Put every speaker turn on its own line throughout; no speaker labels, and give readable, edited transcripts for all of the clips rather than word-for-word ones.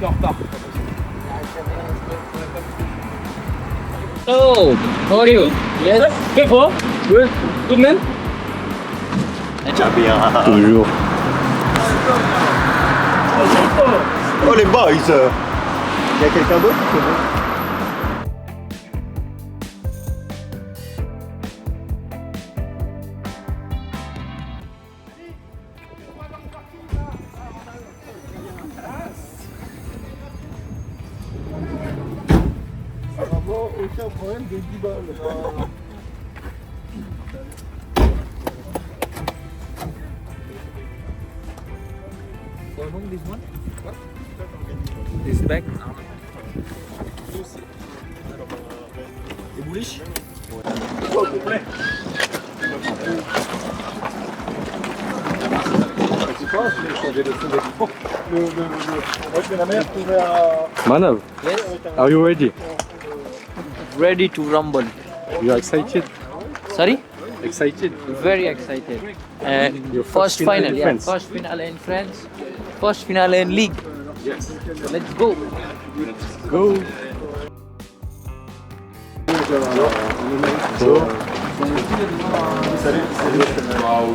en retard.
Oh, how are you? Yes. Careful. Good. Good man.
Toujours. Oh les boys. Il y a quelqu'un d'autre qui connaît? Aucun problème de 10 balles.
This one? This bag?
Les bouliches?
Manav,
Yes.
are you ready?
Ready to rumble.
You are excited?
Sorry?
Excited?
Very excited. And
Your
first
final
final,
in
yeah.
France.
First final in France. First final in league.
Yes.
So let's go.
Go.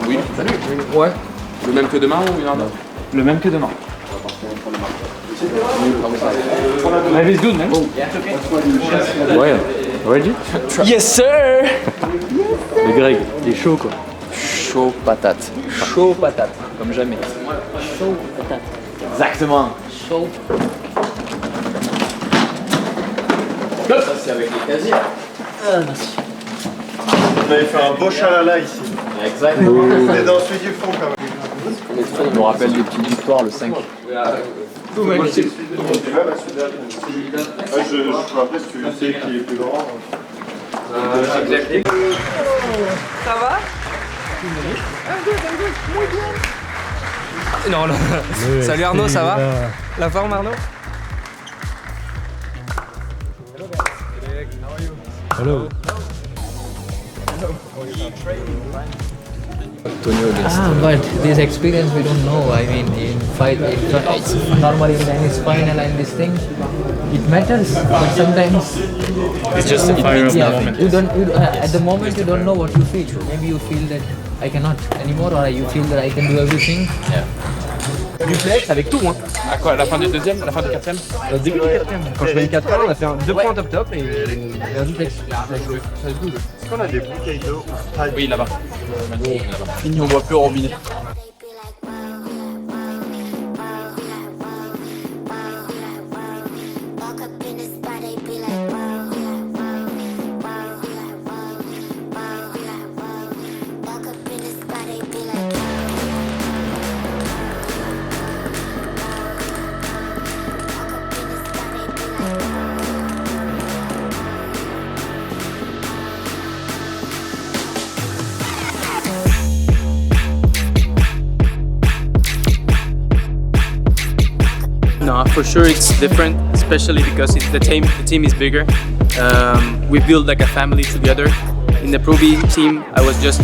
Oui.
Ouais.
Le même que demain ou il y en a?
Le même que demain. Life is good, man.
Ouais. Ready?
Yes, sir.
Le Greg, il est chaud quoi.
Chaud patate.
Chaud patate.
Comme jamais.
Chaud patate.
Exactement.
Chaud.
Ça, c'est avec les casiers.
Merci.
On avait fait un beau chalala ici.
Exactement.
C'était dans celui du fond quand même.
On nous rappelle des petites victoires le 5.
Tout magnifique. Je après si tu sais qui est plus grand.
Ça va? Non, non. Salut Arnaud, ça va? La forme Arnaud?
Hello.
But this experience we don't know. I mean, in it's normally in tennis final and this thing, it matters. But sometimes
It's just a fire of the
yeah,
moment.
you don't. At the moment, you don't know what you feel. Maybe you feel that I cannot anymore, or you feel that I can do everything.
Duplex avec tout, hein.
À quoi? À la fin du deuxième? À la fin du quatrième?
Au début du quatrième. Quand je fais le 4 on a fait 2 points top et un duplex.
Est-ce qu'on a des bouteilles d'eau?
Oui, là-bas. Fini, on voit plus au robinet.
No, for sure it's different, especially because the team is bigger. We build like a family together. In the Pro B team, I was just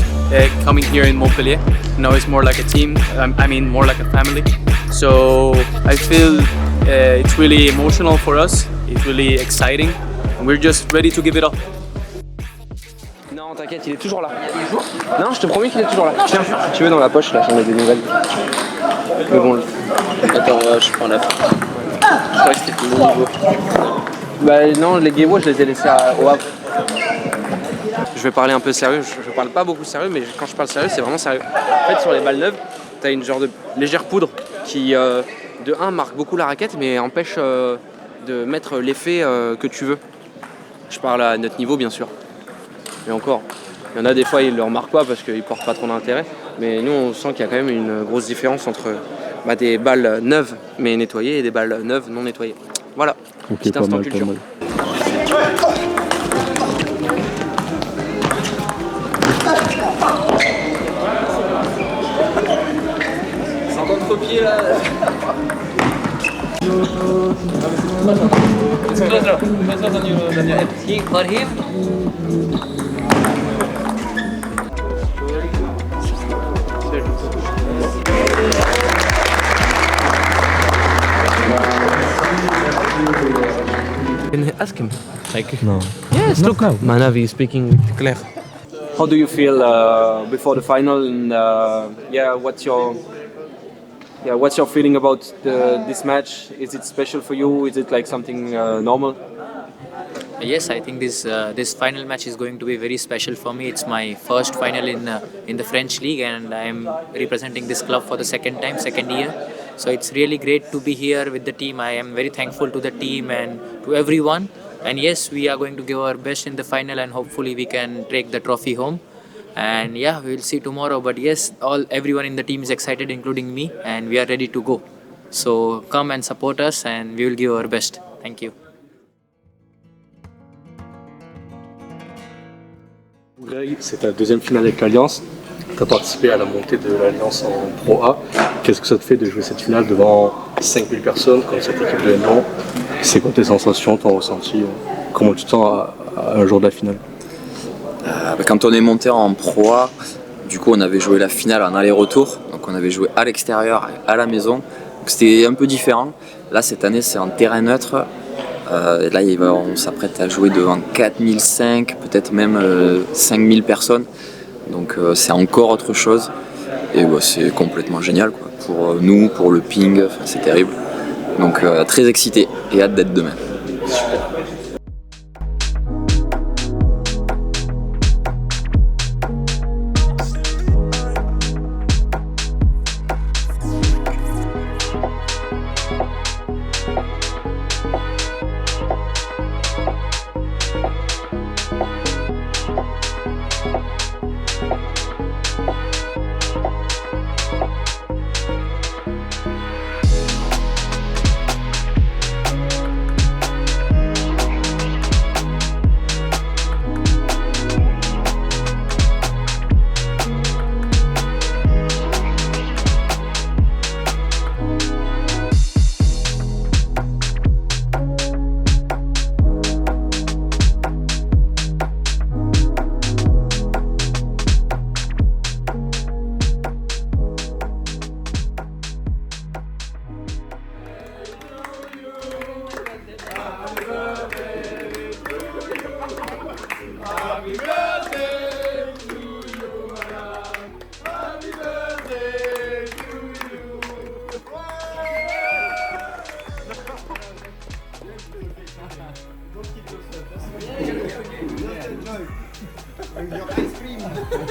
coming here in Montpellier. Now it's more like a team. I mean, more like a family. So I feel it's really emotional for us. It's really exciting, and we're just ready to give it up.
Non, t'inquiète, il est toujours là. Non, je te promets qu'il est toujours là. Tiens, si tu veux, dans la poche, là, j'en ai des nouvelles. Mais bon,
Attends, je prends la. Je crois que c'était plus bon niveau.
bah non, les Guémois, je les ai laissés au Havre. Je vais parler un peu sérieux, je parle pas beaucoup sérieux, mais quand je parle sérieux, c'est vraiment sérieux. En fait, sur les balles neuves, t'as une genre de légère poudre qui, de 1, marque beaucoup la raquette, mais empêche de mettre l'effet que tu veux. Je parle à notre niveau, bien sûr. Et encore, il y en a des fois, ils le remarquent pas parce qu'ils portent pas trop d'intérêt. Mais nous, on sent qu'il y a quand même une grosse différence entre des balles neuves mais nettoyées et des balles neuves non nettoyées. Voilà,
Ok,
petit
pas
instant
mal,
culture.
pas mal.
Contre-pied là.
For him,
Can I ask him? Like,
No.
yes, look, Manav is speaking with Claire. How do you feel before the final? And what's your feeling about this match? Is it special for you? Is it like something normal?
Yes, I think this final match is going to be very special for me. It's my first final in the French league, and I am representing this club for the second year. So it's really great to be here with the team. I am very thankful to the team and to everyone. And yes, we are going to give our best in the final, and hopefully we can take the trophy home. And yeah, we'll see tomorrow. But yes, everyone in the team is excited, including me, and we are ready to go. So come and support us, and we will give our best. Thank you.
Greg, c'est ta deuxième finale avec l'Alliance. Tu as participé à la montée de l'Alliance en Pro A. Qu'est-ce que ça te fait de jouer cette finale devant 5000 personnes comme cette équipe de Lyon? C'est quoi tes sensations, ton ressenti? Comment tu te sens à un jour de la finale?
Quand on est monté en Pro A, du coup on avait joué la finale en aller-retour. Donc on avait joué à l'extérieur, à la maison. Donc c'était un peu différent. Là cette année c'est en terrain neutre. Là on s'apprête à jouer devant 4005, peut-être même 5000 personnes. Donc c'est encore autre chose. Et c'est complètement génial quoi. Pour nous, pour le ping, c'est terrible. Donc très excité et hâte d'être demain. Super.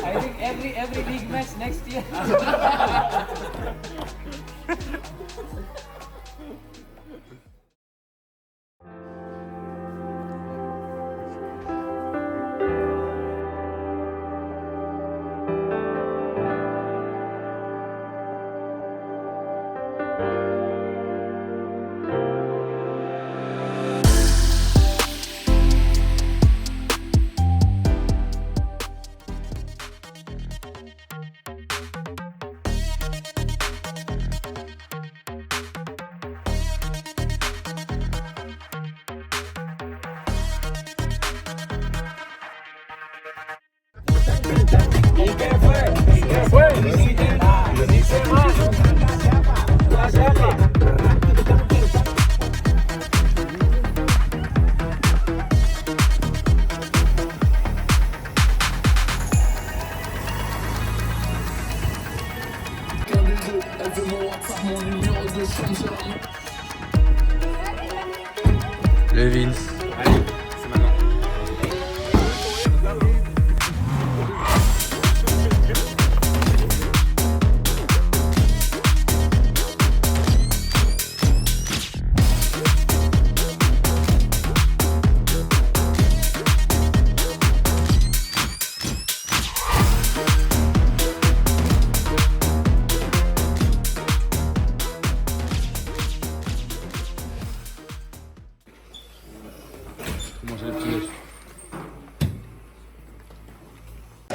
I think every league match next year.
Le Vince. Allez, c'est maintenant.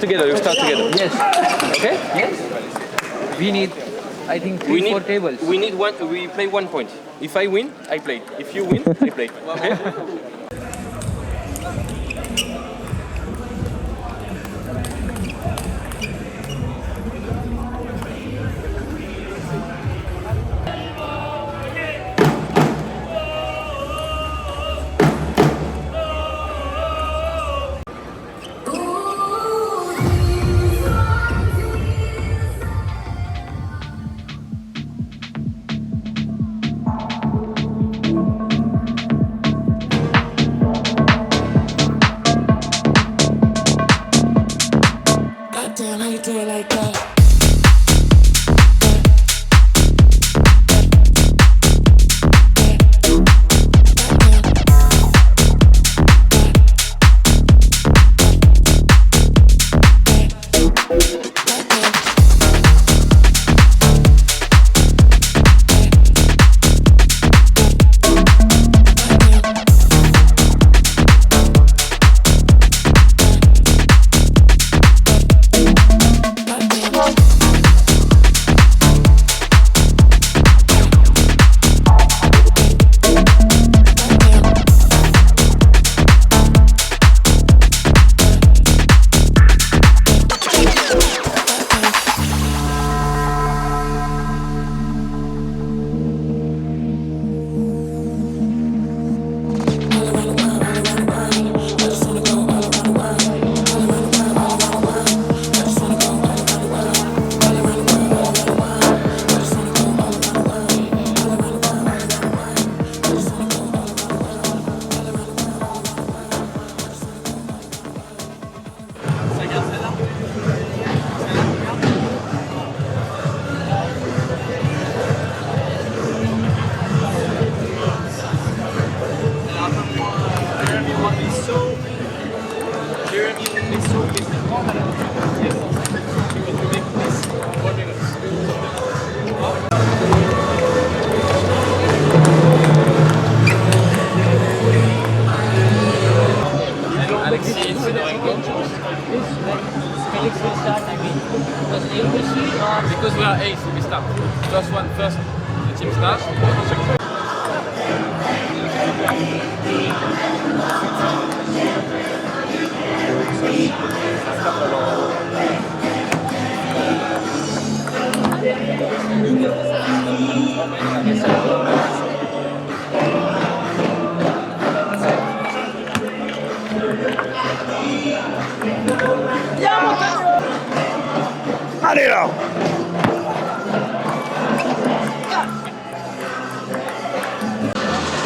Together, you start together.
Yes.
Okay?
Yes. We need, I think,
We
4
need
tables.
We need one. We play 1 point. If I win, I play. If you win, I play. Okay?
Allez là!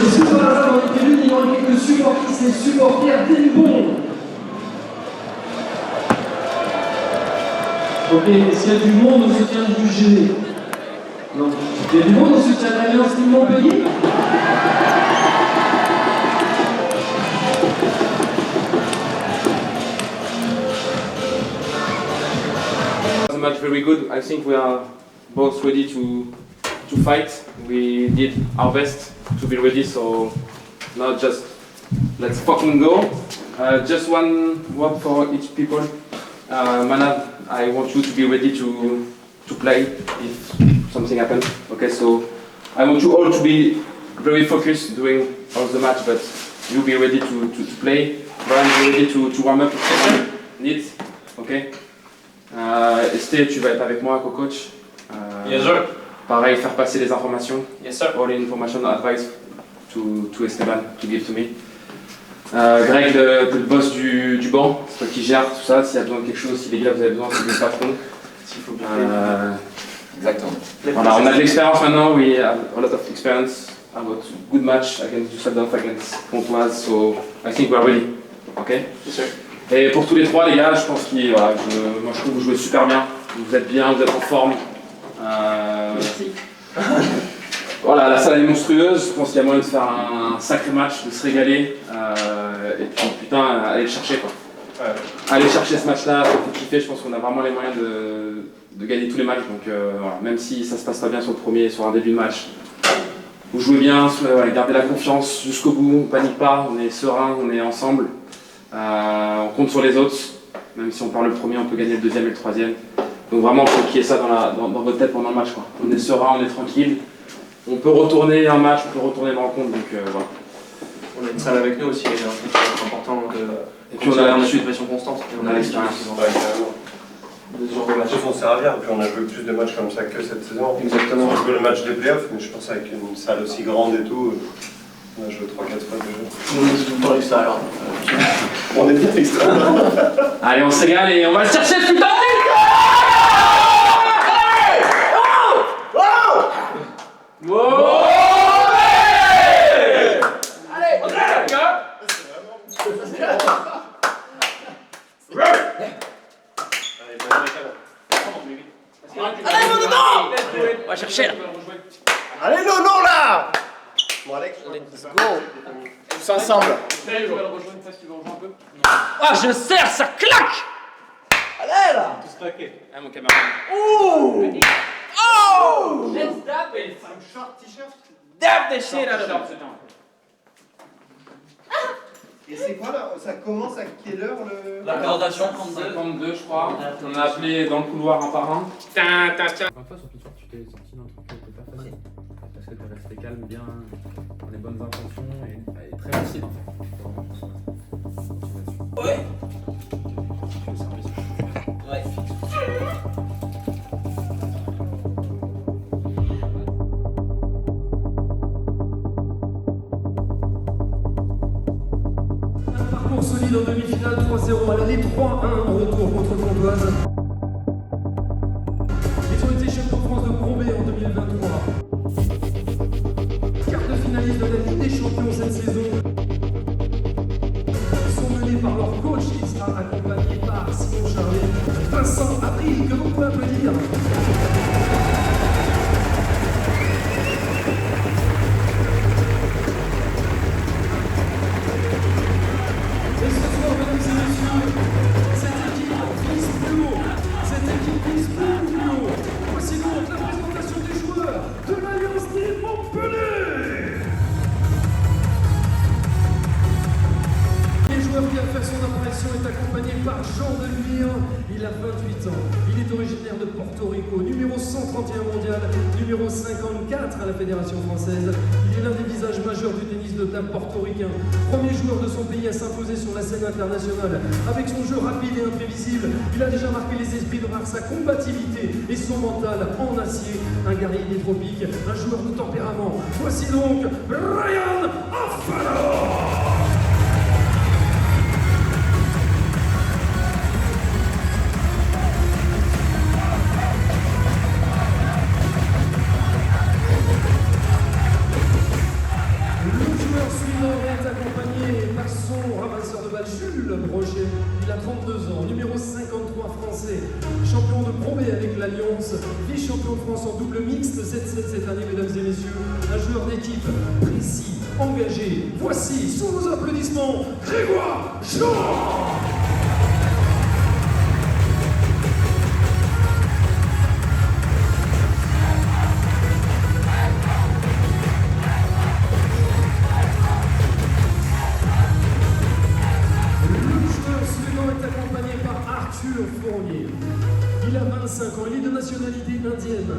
Est-ce que par hasard, dans les tribunes, il y aura quelques supporters et supporters d'Elbon? Ok, est-ce qu'il y a du monde au soutien du GD? Non. Il y a du monde au soutien de l'Alliance Team Montpellier?
The match very good. I think we are both ready to fight. We did our best to be ready, so now just let's fucking go. Just one word for each people. Manav, I want you to be ready to play if something happens. Okay, so I want you all to be very focused during all the match, but you be ready to play. Brian, be ready to warm up if need. Okay. Esté, tu vas être avec moi, co-coach.
Yes, sir.
Pareil, faire passer les informations.
Yes, sir.
All information advice to Esteban, to give to me. Greg, le boss du banc, c'est toi qui gère tout ça. S'il y a besoin de quelque chose, si les gars vous avez besoin, c'est le patron.
S'il faut
Exactement.
Voilà, on a de l'expérience maintenant. We have a lot of experience about good match against Düsseldorf, against Pontoise, so I think we are ready. Okay?
Yes, sir.
Et pour tous les trois, les gars, je pense que voilà, moi je trouve que vous jouez super bien. Vous êtes bien, vous êtes en forme.
Merci.
Voilà, la salle est monstrueuse. Je pense qu'il y a moyen de faire un sacré match, de se régaler. Et puis putain, aller le chercher quoi.
Ouais.
Aller chercher ce match-là, ça fait kiffer. Je pense qu'on a vraiment les moyens de gagner tous les matchs. Donc voilà, même si ça se passe pas bien sur le premier, sur un début de match, vous jouez bien, voilà, gardez la confiance jusqu'au bout. On panique pas, on est serein, on est ensemble. On compte sur les autres, même si on perd le premier, on peut gagner le deuxième et le troisième. Donc vraiment, il faut qu'il y ait ça dans votre tête pendant le match, quoi. On est serein, on est tranquille. On peut retourner un match, on peut retourner une rencontre, donc voilà.
On a une salle avec nous aussi, c'est important
Et puis on a
une pression constante.
On a l'expérience.
De ce genre de match.
Ils vont servir, puis on a joué plus de matchs comme ça que cette saison.
Exactement.
On a joué le match des playoffs, mais je pense avec une salle aussi grande et tout, on a joué 3-4 fois déjà.
On est tout le temps l'extérieur.
On est bien extrêmement.
Allez, on se régale et on va le chercher, putain!
On va chercher là.
Allez, non, non là! Bon, Alex,
Let's go.
Tous ensemble.
Ah, je serre, ça claque.
Allez là.
Ah, mon camarade.
Ouh. Oh.
Let's dap it.
Dab the shit out of it.
Et c'est quoi là? Ça commence à quelle heure le.
La présentation
52, je crois. On a appelé dans le couloir un par un.
Une fois sur tout ça, tu t'es senti dans le truc qui était pas facile. Parce que t'es resté calme, bien, dans les bonnes intentions et très lucide en fait.
Ouais.
Tu fais service.
Ouais.
Parcours solide en demi-finale, 3-0 à l'aller, 3-1 en retour contre Pontoise. Ils ont été champions de France de Pro B en 2023. Quart de finaliste de la Ligue des Champions cette saison. Ils sont menés par leur coach qui sera accompagné par Simon Charlet, Vincent Avril, que vous pouvez applaudir. Et ce soir, mesdames et messieurs, cette équipe vise plus haut. Cette équipe vise beaucoup plus haut. Voici donc la présentation des joueurs de l'Alliance Team Montpellier. Le joueur qui a fait son apparition est accompagné par Jean Delmire. Il a 28 ans. Il est originaire de Porto Rico, numéro 131 mondial, numéro 54 à la Fédération française. Il est l'un des visages majeurs du tennis de table portoricain. Premier joueur de son pays à s'imposer sur la scène internationale. Avec son jeu rapide et imprévisible, il a déjà marqué les esprits de par sa combativité et son mental en acier. Un guerrier des tropiques, un joueur de tempérament. Voici donc Brian Afano. Jules Brochet. Il a 32 ans, numéro 53 français. Champion de Pro B avec l'Alliance, vice-champion de France en double mixte 7-7 cette année, mesdames et messieurs. Un joueur d'équipe précis, engagé. Voici, sous vos applaudissements, Grégoire Jean. Fournier. Il a 25 ans, il est de nationalité indienne,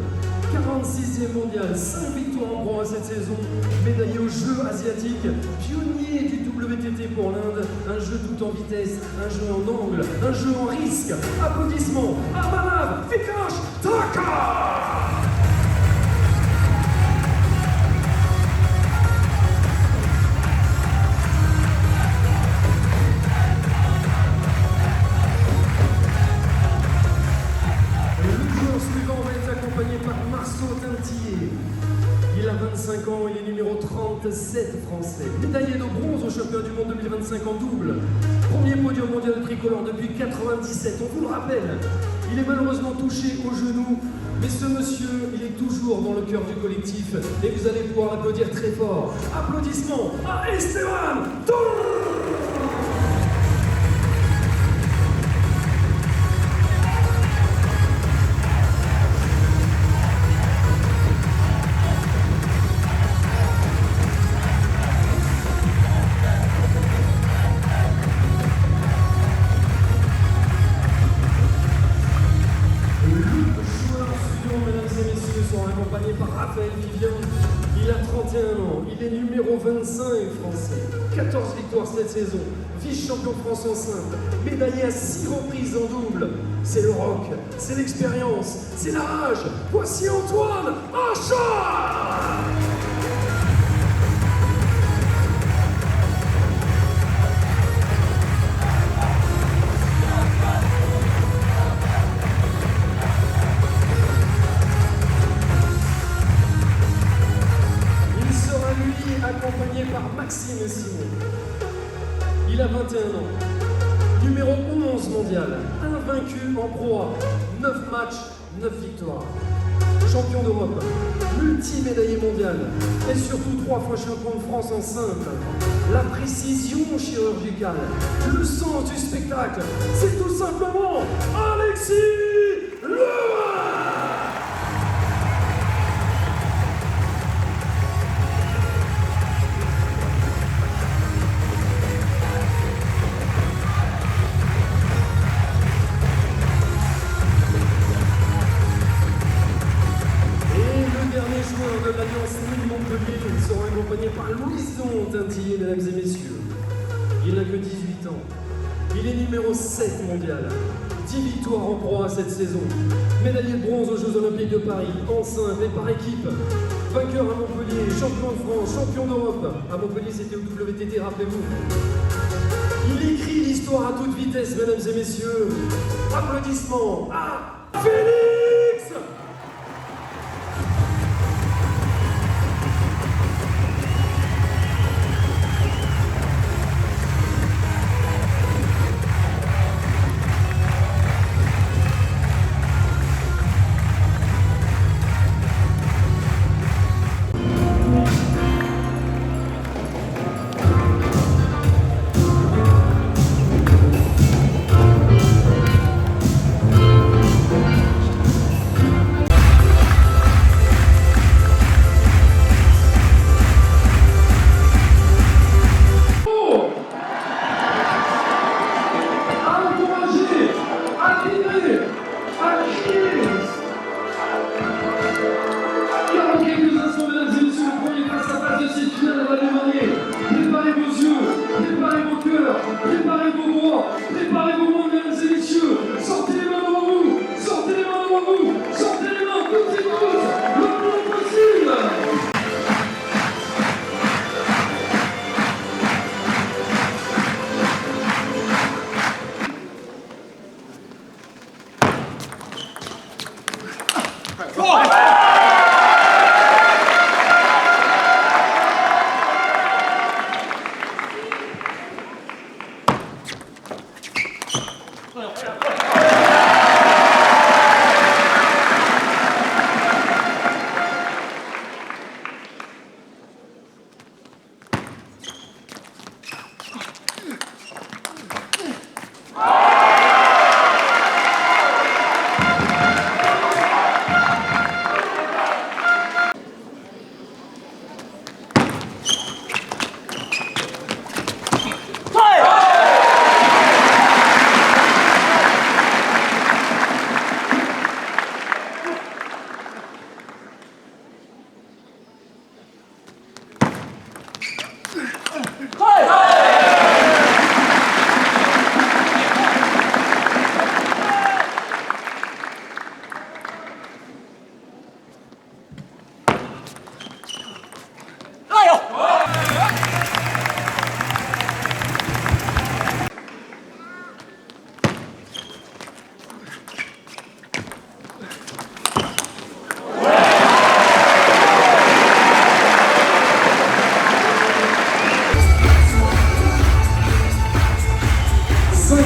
46e mondial, 5 victoires en bronze cette saison, médaillé aux Jeux asiatiques, pionnier du WTT pour l'Inde, un jeu tout en vitesse, un jeu en angle, un jeu en risque. Applaudissements à Manav Vikash Thakur. Il a 25 ans, il est numéro 37 français. Médaillé de bronze au championnat du monde 2025 en double. Premier podium mondial tricolore depuis 97, on vous le rappelle. Il est malheureusement touché au genou, mais ce monsieur, il est toujours dans le cœur du collectif. Et vous allez pouvoir l'applaudir très fort. Applaudissements à Esteban Tour. Il a 31 ans, il est numéro 25 français, 14 victoires cette saison, vice-champion de France en simple, médaillé à 6 reprises en double. C'est le rock, c'est l'expérience, c'est la rage. Voici Antoine Achard. Accompagné par Maxime Simon. Il a 21 ans, numéro 11 mondial, invaincu en Pro A, 9 matchs, 9 victoires. Champion d'Europe, multi-médaillé mondial et surtout 3 fois champion de France en simple. La précision chirurgicale, le sens du spectacle, c'est tout simplement Alexis Leuin. De l'Alliance Montpellier, ils seront accompagnés par Louison Tintillier, mesdames et messieurs. Il n'a que 18 ans. Il est numéro 7 mondial. 10 victoires en Pro A cette saison. Médaillé de bronze aux Jeux Olympiques de Paris, en simple et par équipe. Vainqueur à Montpellier, champion de France, champion d'Europe. À Montpellier, c'était au WTT, rappelez-vous. Il écrit l'histoire à toute vitesse, mesdames et messieurs. Applaudissements à Félix.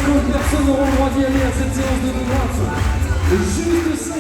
50 personnes auront le droit d'y aller à cette séance de droite. Juste 50.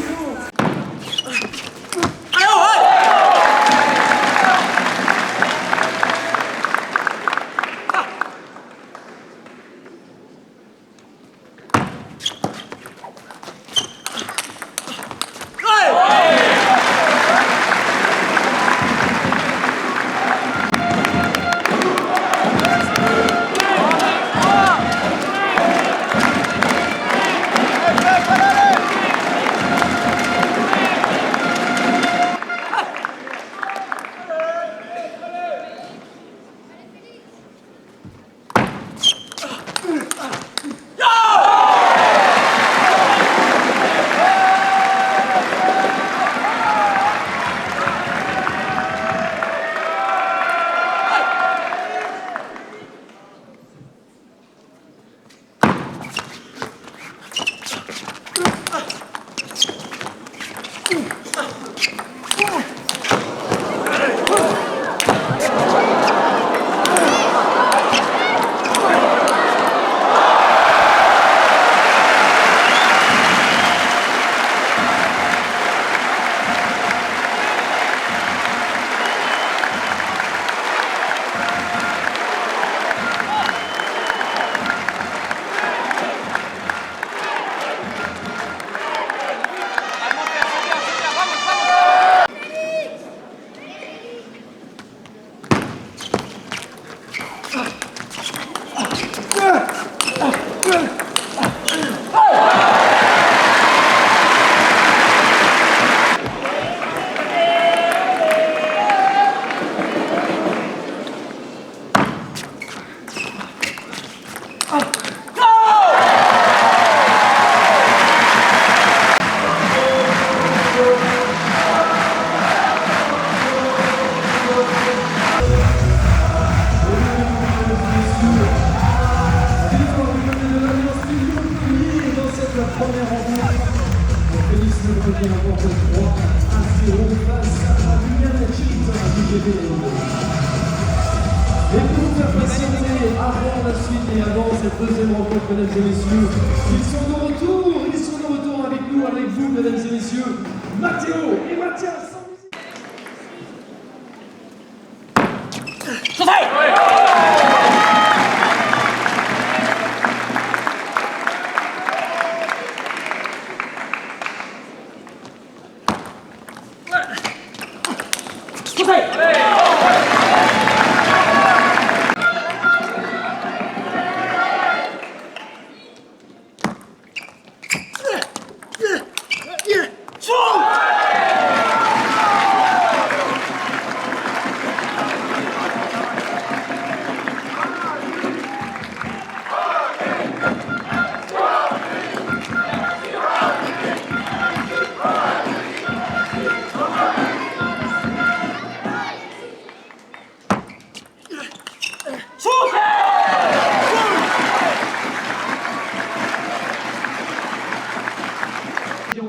Et pour faire patienter avant la suite et avant cette deuxième rencontre, mesdames et messieurs, ils sont de retour avec nous, avec vous, mesdames et messieurs, Mathéo et Mathias.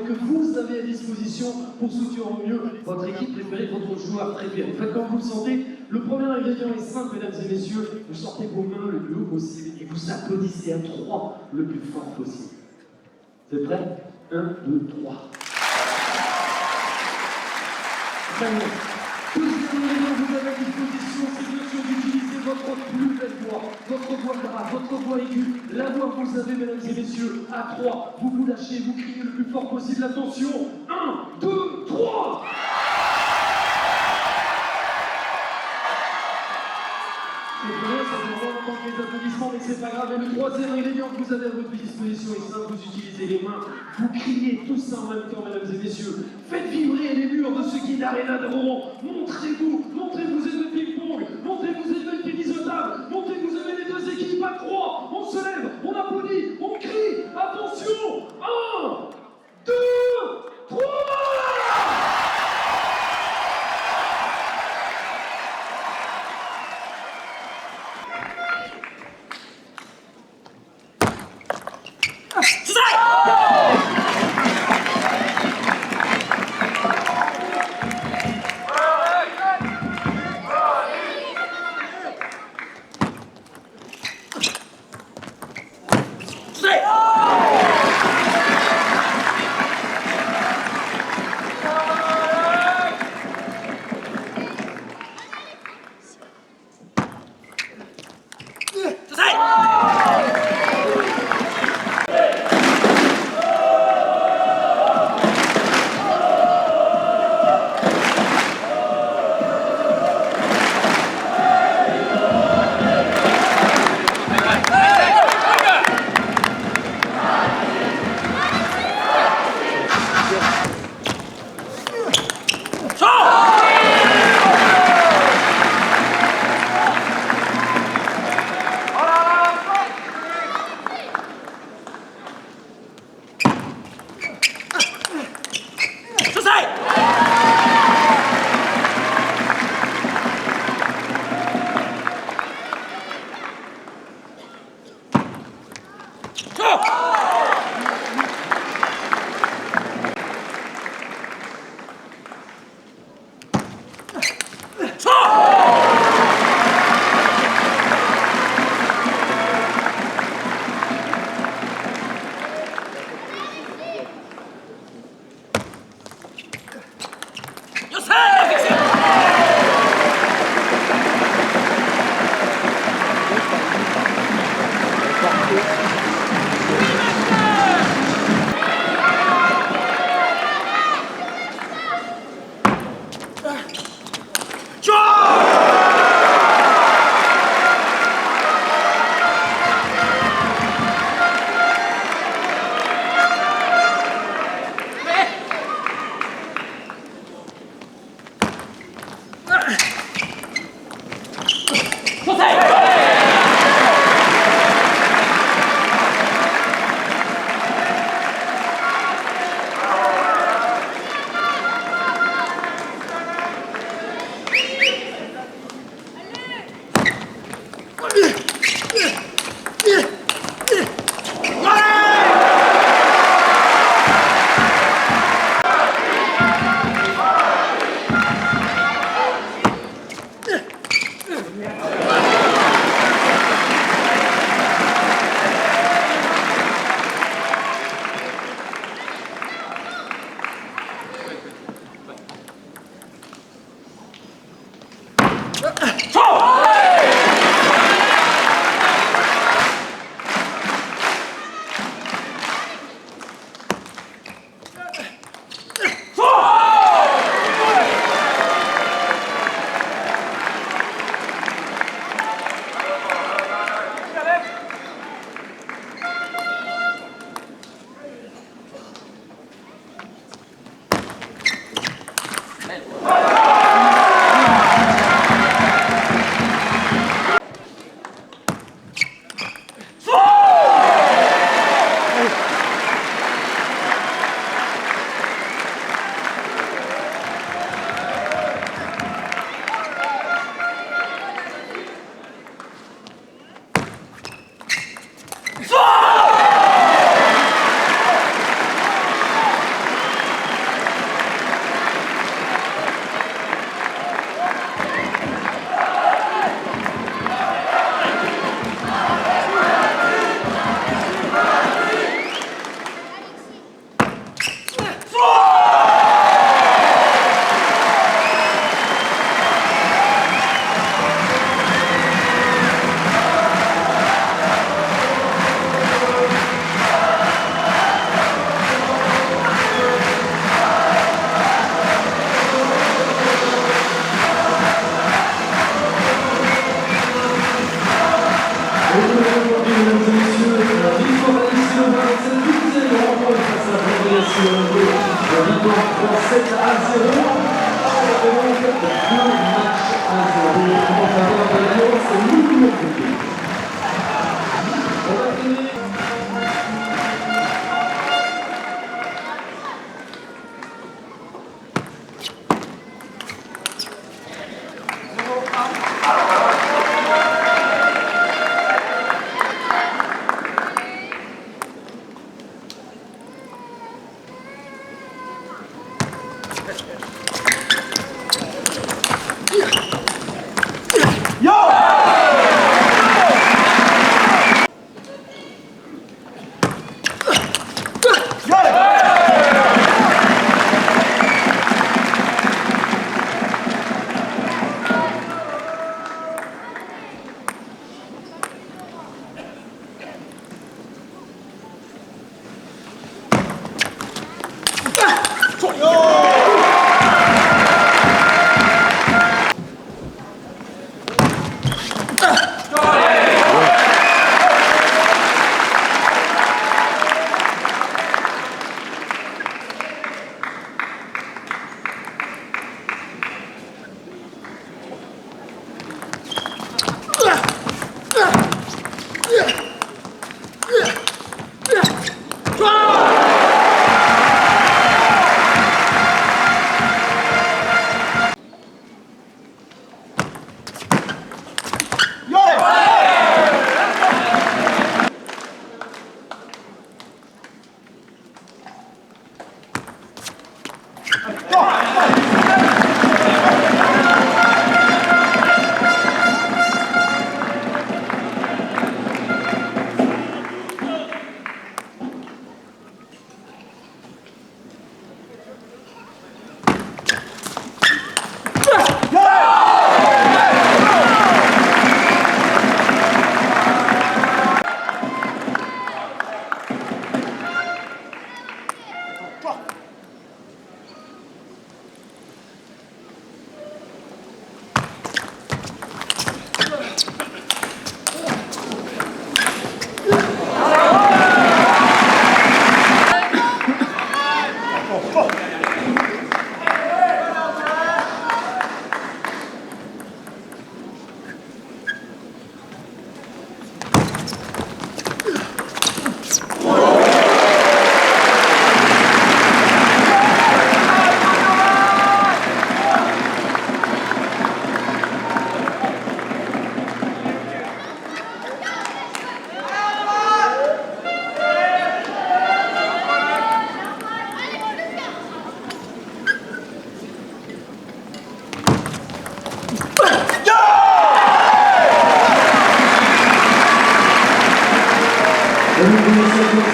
Que vous avez à disposition pour soutenir au mieux votre équipe préférée, votre joueur préféré. En fait, quand vous le sentez, le premier ingrédient est simple, mesdames et messieurs, vous sortez vos mains le plus haut possible et vous applaudissez à 3 le plus fort possible. Vous êtes prêts? 1, 2, 3. Très bien. Deuxième élément que vous avez à disposition, c'est bien sûr d'utiliser votre plus belle voix, votre voix grave, votre voix aiguë, la voix que vous avez, mesdames et messieurs, à 3, vous vous lâchez, vous criez le plus fort possible, attention, 1, 2, 3. C'est vrai, ça demande encore des applaudissements, mais c'est pas grave. Et le troisième ingrédient que vous avez à votre disposition est simple, vous utilisez les mains, vous criez tous ça en même temps, mesdames et messieurs. Faites vibrer les murs de ce qui est l'Arena de Rouen. Montrez-vous vous êtes de ping-pong, montrez-vous vous êtes de tennis-table, montrez-vous vous avez les deux équipes à 3, on se lève, on applaudit, on crie, attention, 1, 2, 3.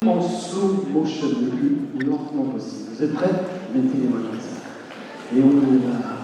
En slow motion, le plus lentement possible. Vous êtes prêts? Mettez les mains comme ça. Et on y va.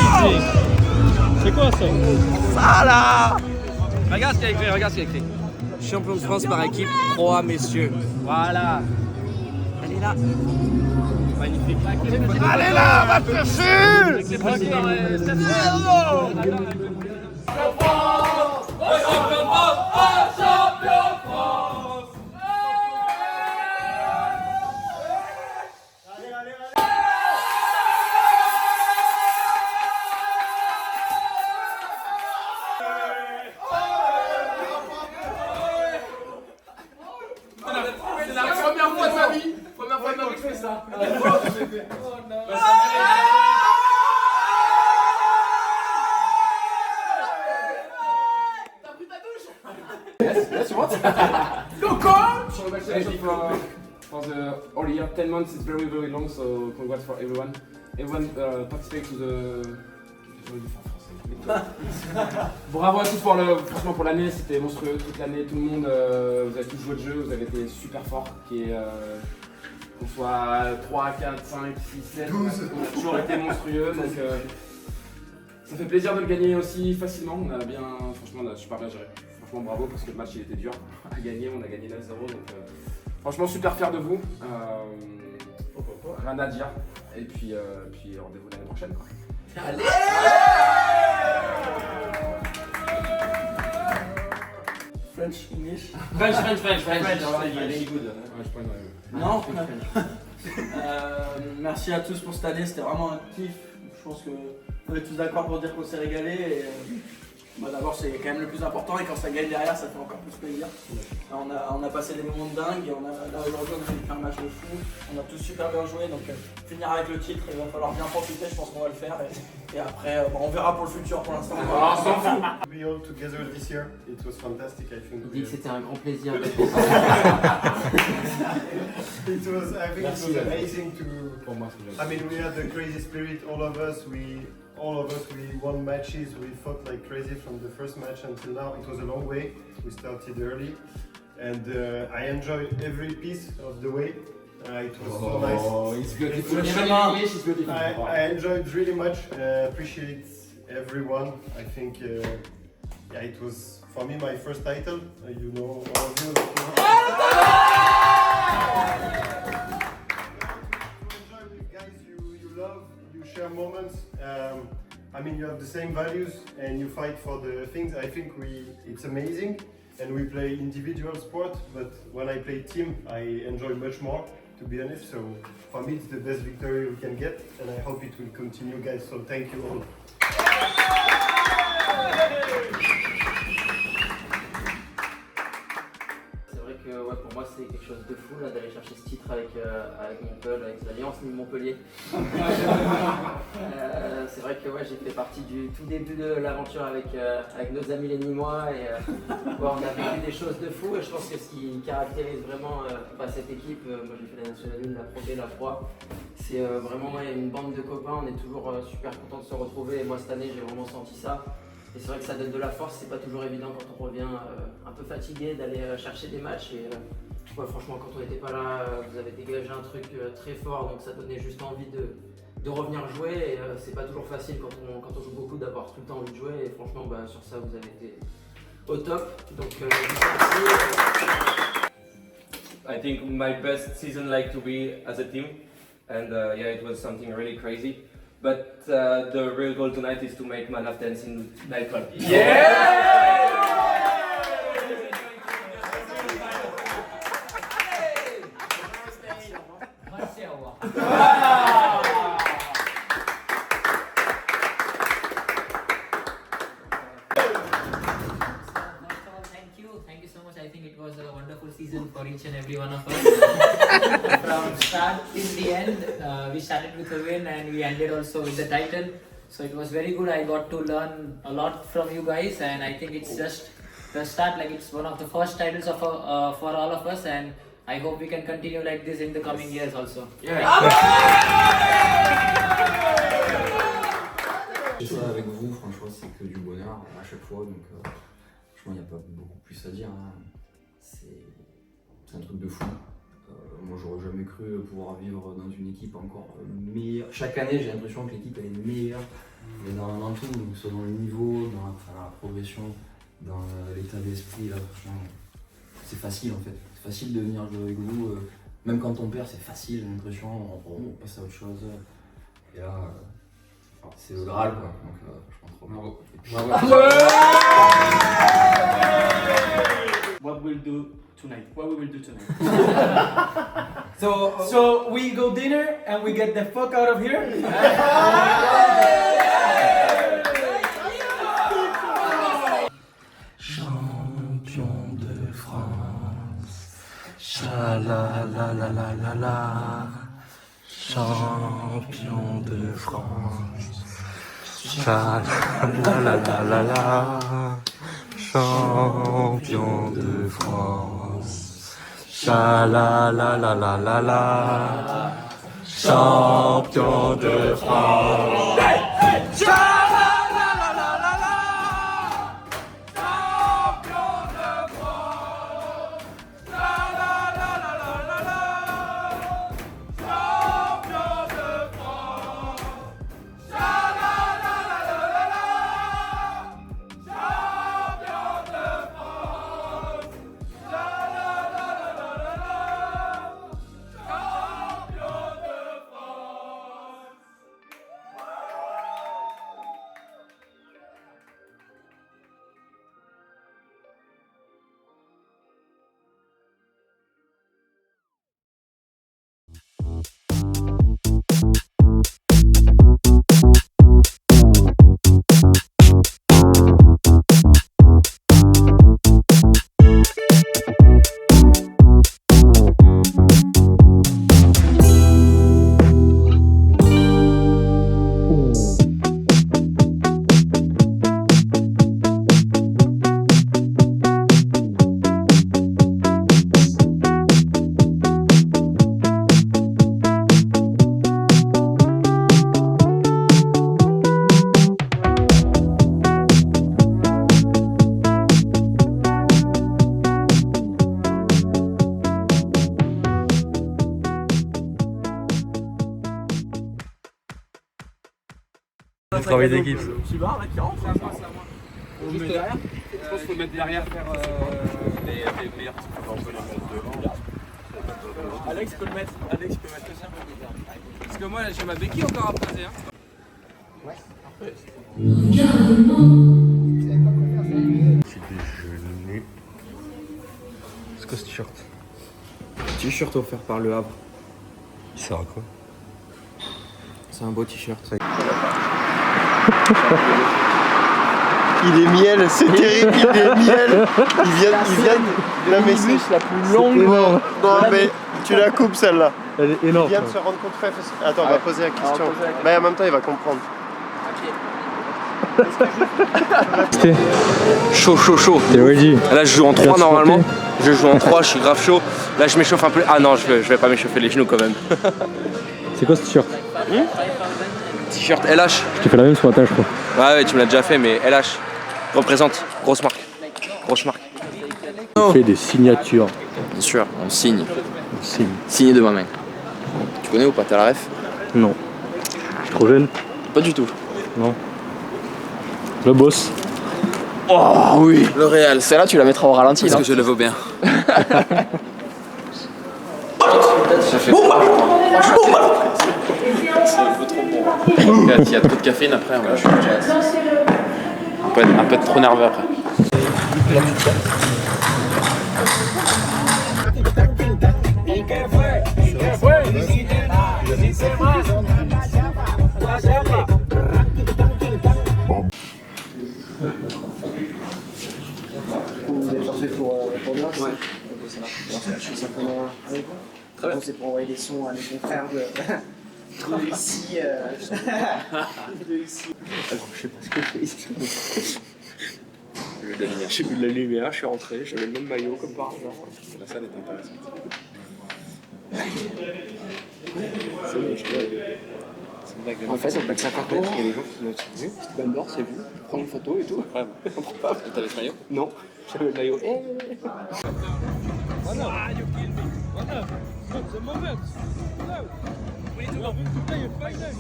Magnifique. C'est quoi ça?
Ça là! Regarde ce qu'il y a écrit, regarde ce qu'il y a écrit. Champion de France par équipe, Pro A messieurs. Voilà. Elle est là. Magnifique.
Allez là, va te faire chier!
C'est la première fois de ma vie que je fais ça. Yes, you want? Go coach!
For the all year, 10 months is very long, so congrats for everyone. Everyone participates to the. Bravo à tous franchement pour l'année, c'était monstrueux toute l'année, tout le monde, vous avez tous joué le jeu, vous avez été super forts, qu'on soit 3, 4, 5, 6, 7, 12. On a toujours été monstrueux, donc ça fait plaisir de le gagner aussi facilement, on a super bien géré. Franchement bravo parce que le match il était dur à gagner, on a gagné 9-0, donc franchement super fier de vous, rien à dire, et puis rendez-vous l'année prochaine quoi.
Allez!
French, English.
French.
Very good. Non. Merci à tous pour cette année, c'était vraiment un kiff. Je pense qu'on est tous d'accord pour dire qu'on s'est régalé. Et, d'abord, c'est quand même le plus important et quand ça gagne derrière, ça fait encore plus plaisir. On a passé des moments de dingue et là aujourd'hui, on a fait un match de fou. On a tous super bien joué, donc finir avec le titre, il va falloir bien profiter. Je pense qu'on va le faire et après, on verra pour le futur. Pour l'instant,
on s'en fout. To be all together this year, it was fantastic. I think.
Il dit que c'était un grand plaisir.
It was amazing to. I mean, we had the crazy spirit, all of us. We won matches, we fought like crazy from the first match until now. It was a long way, we started early and I enjoyed every piece of the way. It was so nice.
Oh, it's beautiful.
English is beautiful. I enjoyed really much, appreciate everyone. I think it was for me my first title, you know, all of you. Share moments. I mean, you have the same values and you fight for the things. I think it's amazing, and we play individual sport, but when I play team, I enjoy much more, to be honest. So for me, it's the best victory we can get, and I hope it will continue, guys. So thank you all.
Pour moi c'est quelque chose de fou là, d'aller chercher ce titre avec Montpellier, avec l'Alliance Nîmes-Montpellier. C'est vrai que j'ai fait partie du tout début de l'aventure avec nos amis les Nîmois et on a vécu des choses de fou et je pense que ce qui caractérise vraiment cette équipe, moi j'ai fait la National 1, la Pro B, la Pro A, c'est vraiment une bande de copains, on est toujours super contents de se retrouver et moi cette année j'ai vraiment senti ça. Et c'est vrai que ça donne de la force, c'est pas toujours évident quand on revient un peu fatigué d'aller chercher des matchs. Et franchement, quand on n'était pas là, vous avez dégagé un truc très fort, donc ça donnait juste envie de revenir jouer. Et c'est pas toujours facile quand on joue beaucoup d'avoir tout le temps envie de jouer. Et franchement, sur ça, vous avez été au top. Donc merci.
I think my best season like to be as a team, and it was something really crazy. But the real goal tonight is to make Man of Dance in nightclub. Yeah!
Thank you so much. I think it was a wonderful season for each and every one of us. From start till the end, we started with a win and we ended also with the title. So it was very good. I got to learn a lot from you guys, and I think it's just the start. Like it's one of the first titles of for all of us, and I hope we can continue like this in the coming years also.
Et ça avec vous, franchement, c'est que du bonheur à chaque fois, donc franchement, il n'y a pas beaucoup plus à dire. Hein. C'est un truc de fou. Moi, j'aurais jamais cru pouvoir vivre dans une équipe encore meilleure. Chaque année, j'ai l'impression que l'équipe est meilleure
Mais dans tout, que ce soit dans le niveau, dans la progression, dans l'état d'esprit, là, franchement, c'est facile en fait. C'est facile de venir jouer avec vous. Même quand on perd, c'est facile, j'ai l'impression, on passe à autre chose. Et là, c'est le Graal quoi. Donc, je pense trop. Bravo.
What we'll do tonight? What we will do tonight? So we go dinner and we get the fuck out of here.
Champion de France. Cha la la la la la la. Champion de France. Cha la la la la la. Champion de France. Cha la la la la la la. Champion de France.
Le travail d'équipe.
Subar là qui rentre. On met derrière.
Je pense qu'il faut mettre derrière faire les meilleurs. On peut les mettre devant.
Alex peut le mettre. Alex peut mettre ça.
Parce que moi j'ai ma béquille encore à poser.
Petit déjeuner. C'est quoi ce t-shirt?
T-shirt offert par Le Havre.
Il sert à quoi?
C'est un beau t-shirt.
Il est miel, c'est terrible, il est miel. Il vient
la minibus la plus longue.
Non, mais tu la coupes celle-là.
Elle est énorme.
Il vient de se rendre compte très facile. Attends, on va poser la question. Mais en même temps, il va comprendre.
Chaud.
T'es ready?
Là je joue en 3 normalement. Je joue en 3, je suis grave chaud. Là je m'échauffe un peu. Ah non, je vais pas m'échauffer les genoux quand même.
C'est quoi ce t-shirt?
T-shirt LH.
Je t'ai fait la même ce matin, je crois.
Ouais, tu me l'as déjà fait, mais LH représente. Grosse marque.
On fait des signatures.
Bien sûr, on signe.
On signe.
Signé de ma main. Tu connais ou pas? T'as la ref?
Non. Je suis trop jeune?
Pas du tout.
Non. Le boss.
Oh oui, le Real. Celle-là, tu la mettras au ralenti.
Parce
non
que je le vaux bien.
Ça fait c'est un peu trop bon. Il y a trop de caféine après, je suis un peu trop nerveux après.
Vous êtes parfait pour bien? Ouais. Je suis simplement avec vous. Très bien. C'est pour envoyer des sons à mes confrères de ici. De ici. Alors, je sais pas ce que je fais ici.
J'ai vu de la lumière, je suis rentré, j'avais le même maillot comme par hasard.
La salle est intéressante.
C'est bon, je en fait, on plaque 50 mètres, il y a des gens qui sont venus, petite balle d'or, c'est vu, prendre une photo et tout. Ouais, on prend pas.
T'avais ce maillot?
Non, j'avais le maillot.
One up. You kill me. One up. Not the moment. No. We are going to play a final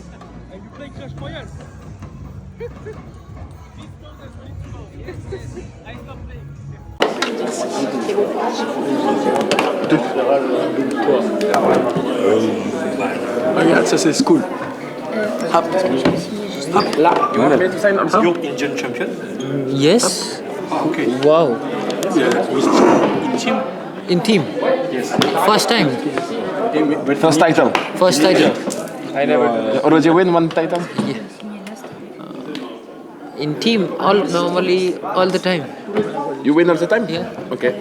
and you play Clash Royale.
Regarde, ça c'est cool. Hop. Hop, là.
You want to play to sign? I'm
You're Indian champion?
Yes.
Okay.
Wow.
In team?
In team.
Yes.
First time.
First title.
First title.
I never.
Already win one title?
In team, normally all the time.
You win all the time?
Yeah.
Okay.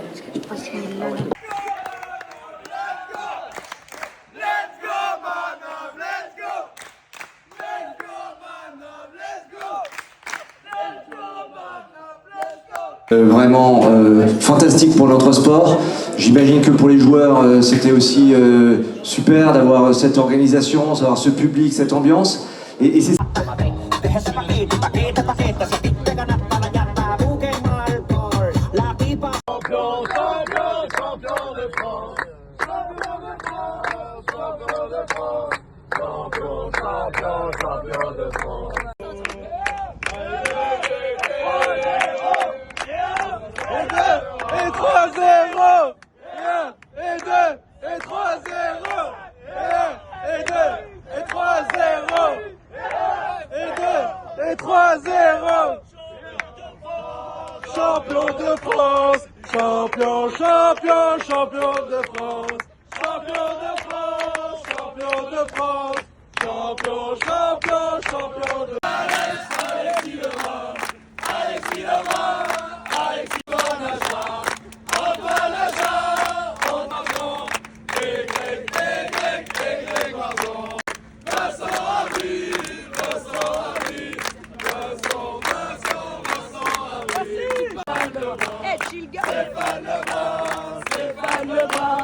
Vraiment fantastique pour notre sport. J'imagine que pour les joueurs, c'était aussi super d'avoir cette organisation, d'avoir ce public, cette ambiance. Et c'est
Champion de France, champion, champion, champion de France, champion de France, champion de France, champion, champion, champion de Alexis Lebrun, Alexis Lebrun, Alexis Bonachard, Antoine Lachard, Antoine, Greg Grégoire, Vincent Ravi, Vincent Ravi, Vincent Ravi. Stéphane Lebrun, Stéphane Lebrun,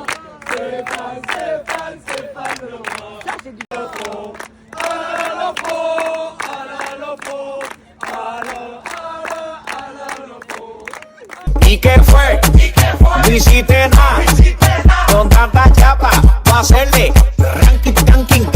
Stéphane Lebrun. Ça c'est du front. Alain Lefort, Alain Lefort, Alain Lefort.
¿Y qué fue? Visité nada, con tanta chapa, pa' hacerle ranking, ranking,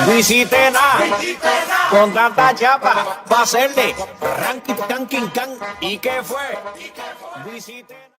Visité nada, con tanta chapa, pa' hacerle ranking, ranking, can. ¿Y qué fue? Visité